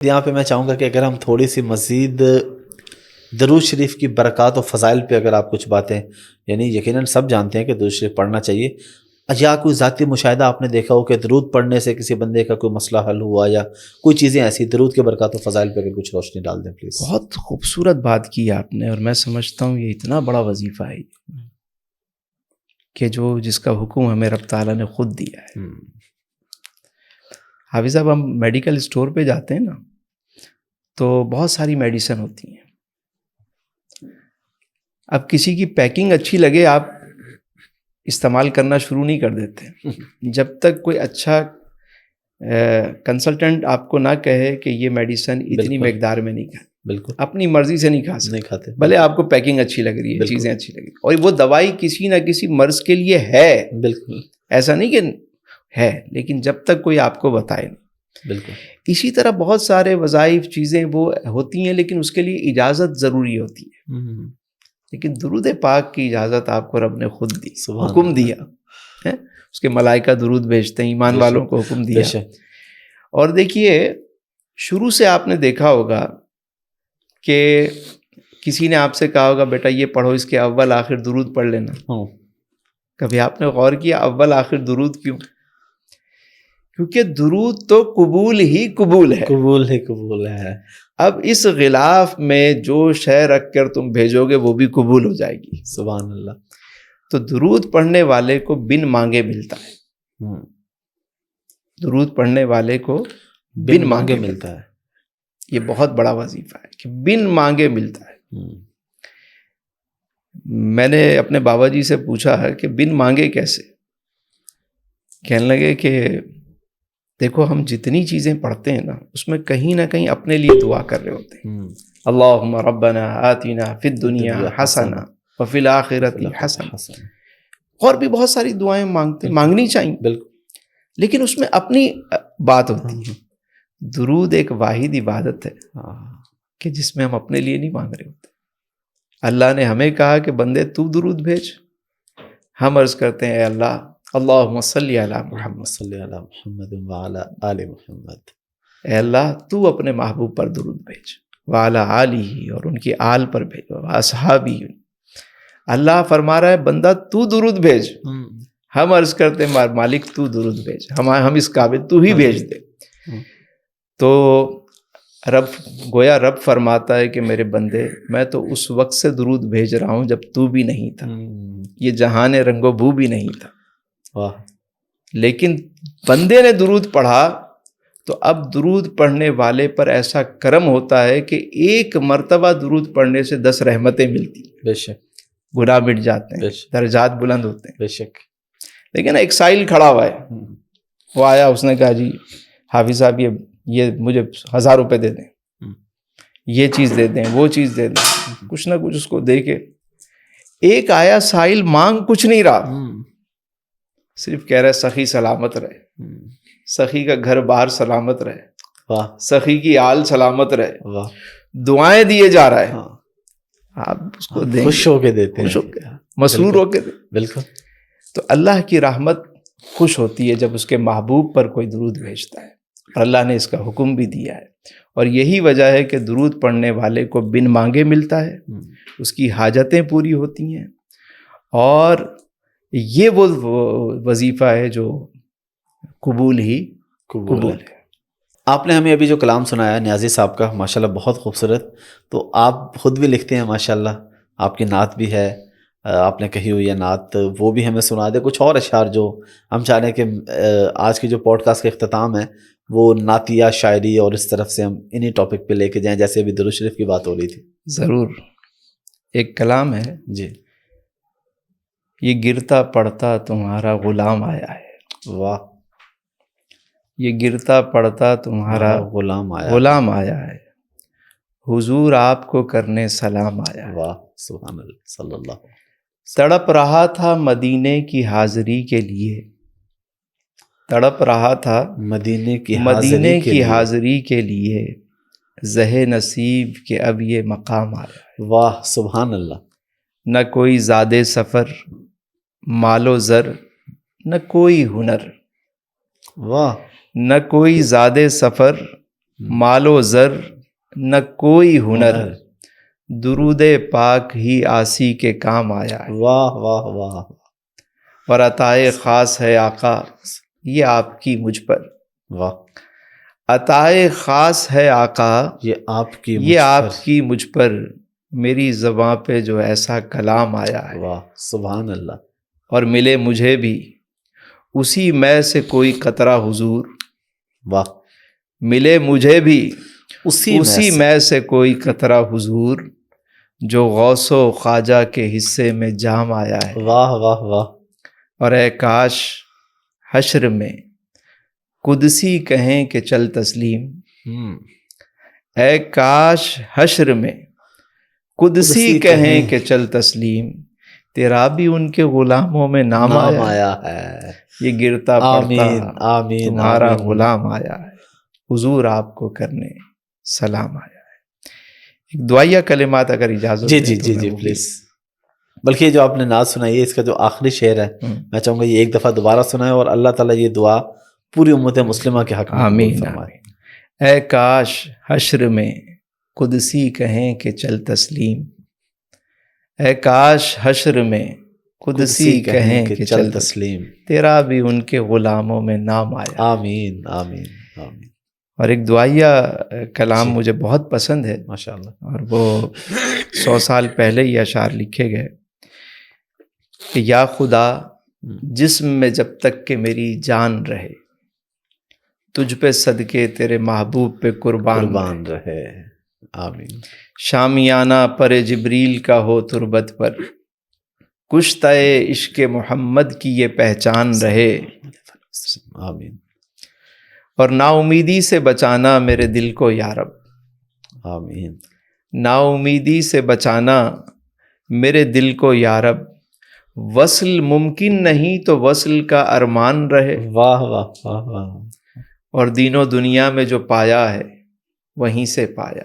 یہاں پہ میں چاہوں گا کہ اگر ہم تھوڑی سی مزید درود شریف کی برکات و فضائل پہ اگر آپ کچھ باتیں، یعنی یقیناً سب جانتے ہیں کہ درود شریف پڑھنا چاہیے، یا کوئی ذاتی مشاہدہ آپ نے دیکھا ہو کہ درود پڑھنے سے کسی بندے کا کوئی مسئلہ حل ہوا، یا کوئی چیزیں ایسی درود کے برکات و فضائل پہ اگر کچھ روشنی ڈال دیں پلیز۔ بہت خوبصورت بات کی آپ نے، اور میں سمجھتا ہوں یہ اتنا بڑا وظیفہ ہے کہ جس کا حکم ہمیں رب تعالیٰ نے خود دیا ہے۔ حافظ صاحب، ہم میڈیکل اسٹور پہ جاتے ہیں نا، تو بہت ساری میڈیسن ہوتی ہیں۔ اب کسی کی پیکنگ اچھی لگے آپ استعمال کرنا شروع نہیں کر دیتے جب تک کوئی اچھا کنسلٹنٹ آپ کو نہ کہے کہ یہ میڈیسن اتنی مقدار میں نہیں کھائے۔ بالکل اپنی مرضی سے نہیں کھاتے، بھلے آپ کو پیکنگ اچھی لگ رہی ہے، چیزیں اچھی لگ رہی ہیں، اور وہ دوائی کسی نہ کسی مرض کے لیے ہے۔ بالکل ایسا نہیں کہ ہے، لیکن جب تک کوئی آپ کو بتائے نہیں۔ بالکل اسی طرح بہت سارے وظائف چیزیں وہ ہوتی ہیں، لیکن اس کے لیے اجازت ضروری ہوتی ہے۔ لیکن درود پاک کی اجازت آپ کو رب نے خود دی، حکم دیا ہے۔ اس کے ملائکہ درود بھیجتے ہیں، ایمان والوں کو حکم دیا۔ اور دیکھیے، شروع سے آپ نے دیکھا ہوگا کہ کسی نے آپ سے کہا ہوگا بیٹا یہ پڑھو، اس کے اول آخر درود پڑھ لینا۔ کبھی آپ نے غور کیا اول آخر درود کیوں؟ کیونکہ درود تو قبول ہی قبول ہے۔ اب اس غلاف میں جو شے رکھ کر تم بھیجو گے وہ بھی قبول ہو جائے گی۔ سبحان اللہ۔ تو درود پڑھنے والے کو بن مانگے ملتا ہے۔ درود پڑھنے والے کو بن مانگے ملتا ہے۔ یہ بہت بڑا وظیفہ ہے کہ بن مانگے ملتا ہے۔ میں نے اپنے بابا جی سے پوچھا ہے کہ بن مانگے کیسے؟ کہنے لگے کہ دیکھو، ہم جتنی چیزیں پڑھتے ہیں نا، اس میں کہیں نہ کہیں اپنے لیے دعا کر رہے ہوتے ہیں۔ اللہم ربنا آتنا فی الدنیا حسنہ وفی الآخرۃ حسنہ، اور بھی بہت ساری دعائیں مانگنی چاہیے، بالکل، لیکن اس میں اپنی بات ہوتی ہے۔ درود ایک واحد عبادت ہے کہ جس میں ہم اپنے لیے نہیں مانگ رہے ہوتے۔ اللہ نے ہمیں کہا کہ بندے تو درود بھیج، ہم عرض کرتے ہیں اے اللہ اللہم صلی علی محمد صلی علی محمد وعلی آل محمد، اے اللہ تو اپنے محبوب پر درود بھیج، وعلی آلہ، اور ان کی آل پر بھیج، اصحابہ۔ اللہ فرما رہا ہے بندہ تو درود بھیج، ہم عرض کرتے ہیں مالک تو درود بھیج، ہم اس قابل تو ہی بھیج دے۔ تو رب فرماتا ہے کہ میرے بندے، میں تو اس وقت سے درود بھیج رہا ہوں جب تو بھی نہیں تھا، یہ جہان رنگ و بو بھی نہیں تھا۔ لیکن بندے نے درود پڑھا تو اب درود پڑھنے والے پر ایسا کرم ہوتا ہے کہ ایک مرتبہ درود پڑھنے سے 10 رحمتیں ملتی ہیں۔ بے شک گناہ مٹ جاتے ہیں، درجات بلند ہوتے ہیں۔ بے شک۔ لیکن ایک سائل کھڑا ہوا ہے، وہ آیا، اس نے کہا جی حافظ صاحب یہ مجھے 1000 روپے دے دیں، یہ چیز دے دیں، وہ چیز دے دیں، کچھ نہ کچھ اس کو دے کے۔ ایک آیا سائل مانگ کچھ نہیں رہا، صرف کہہ رہا ہے سخی سلامت رہے، سخی کا گھر بار سلامت رہے، سخی کی آل سلامت رہے، دعائیں دیے جا رہا ہے۔ آپ اس کو دیں، خوش ہو کے دیتے ہیں، مسرور ہو کے دیں۔ بالکل۔ تو اللہ کی رحمت خوش ہوتی ہے جب اس کے محبوب پر کوئی درود بھیجتا ہے، اور اللہ نے اس کا حکم بھی دیا ہے، اور یہی وجہ ہے کہ درود پڑھنے والے کو بن مانگے ملتا ہے، اس کی حاجتیں پوری ہوتی ہیں، اور یہ وہ وظیفہ ہے جو قبول ہی قبول ہے۔ آپ نے ہمیں ابھی جو کلام سنایا نیازی صاحب کا، ماشاءاللہ بہت خوبصورت، تو آپ خود بھی لکھتے ہیں ماشاءاللہ، آپ کی نعت بھی ہے، آپ نے کہی ہوئی ہے نعت، وہ بھی ہمیں سنا دے کچھ اور اشعار جو ہم چاہ رہے ہیں کہ آج کی جو پوڈ کاسٹ کا اختتام ہے وہ نعتیہ شاعری اور اس طرف سے ہم انہی ٹاپک پہ لے کے جائیں، جیسے ابھی درود شریف کی بات ہو رہی تھی۔ ضرور۔ ایک کلام ہے جی، یہ گرتا پڑتا تمہارا غلام آیا ہے۔ واہ۔ یہ گرتا پڑتا تمہارا غلام آیا ہے، حضور آپ کو کرنے سلام آیا ہے۔ واہ، سبحان اللہ، صلی اللہ علیہ وسلم۔ تڑپ رہا تھا مدینے کی حاضری کے لیے، تڑپ رہا تھا مدینے کی حاضری کے لیے، زہ نصیب کہ اب یہ مقام آیا ہے۔ واہ، سبحان اللہ۔ نہ کوئی زاد سفر، مال و زر، نہ کوئی ہنر، واہ، نہ کوئی زاد سفر، مال و زر نہ کوئی ہنر، درود پاک ہی آسی کے کام آیا ہے۔ واہ واہ واہ۔ اور عطائے خاص ہے آقا یہ آپ کی مجھ پر، واہ، عطائے خاص ہے آقا یہ آپ کی مجھ پر، میری زباں پہ جو ایسا کلام آیا ہے۔ واہ سبحان اللہ۔ اور ملے مجھے بھی اسی میں سے کوئی قطرہ حضور، واہ، ملے مجھے بھی اسی میں سے کوئی قطرہ حضور، جو غوث و خواجہ کے حصے میں جام آیا ہے۔ واہ واہ واہ۔ اور اے کاش حشر میں قدسی کہیں کہ چل تسلیم، اے کاش حشر میں قدسی کہیں کہ چل تسلیم، تیرا بھی ان کے غلاموں میں نام آیا ہے۔ یہ گرتا پڑتا تمہارا غلام آیا ہے، حضور آپ کو کرنے سلام آیا ہے۔ ایک دعائیہ کلمات اگر اجازت جی پلیز۔ بلکہ یہ جو آپ نے نعت سنائی ہے اس کا جو آخری شعر ہے میں چاہوں گا یہ ایک دفعہ دوبارہ سنائیں، اور اللہ تعالیٰ یہ دعا پوری امت مسلمہ کے حق میں قبول فرمائے۔ اے کاش حشر میں قدسی کہیں کہ چل تسلیم، اے کاش حشر میں قدسی کہیں کہ چل تسلیم، تیرا بھی ان کے غلاموں میں نام آیا۔ آمین آمین آمین۔ اور ایک دعائیہ کلام مجھے بہت پسند ہے ماشاءاللہ، اور وہ 100 سال پہلے یہ اشعار لکھے گئے کہ یا خدا جسم میں جب تک کہ میری جان رہے، تجھ پہ صدقے تیرے محبوب پہ قربان رہے۔ آمین۔ شامیانہ پر جبریل کا ہو تربت پر، کشتہ عشق محمد کی یہ پہچان رہے۔ آمین۔ اور نا امیدی سے بچانا میرے دل کو یا رب، آمین۔ نا امیدی سے بچانا میرے دل کو یا رب، وصل ممکن نہیں تو وصل کا ارمان رہے۔ واہ واہ واہ واہ۔ اور دین و دنیا میں جو پایا ہے وہیں سے پایا،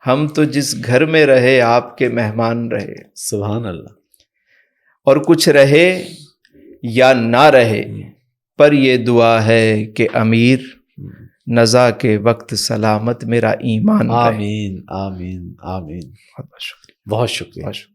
ہم تو جس گھر میں رہے آپ کے مہمان رہے۔ سبحان اللہ۔ اور کچھ رہے یا نہ رہے پر یہ دعا ہے کہ امیر نزا کے وقت سلامت میرا ایمان رہے۔ آمین آمین آمین۔ بہت شکریہ، بہت شکریہ۔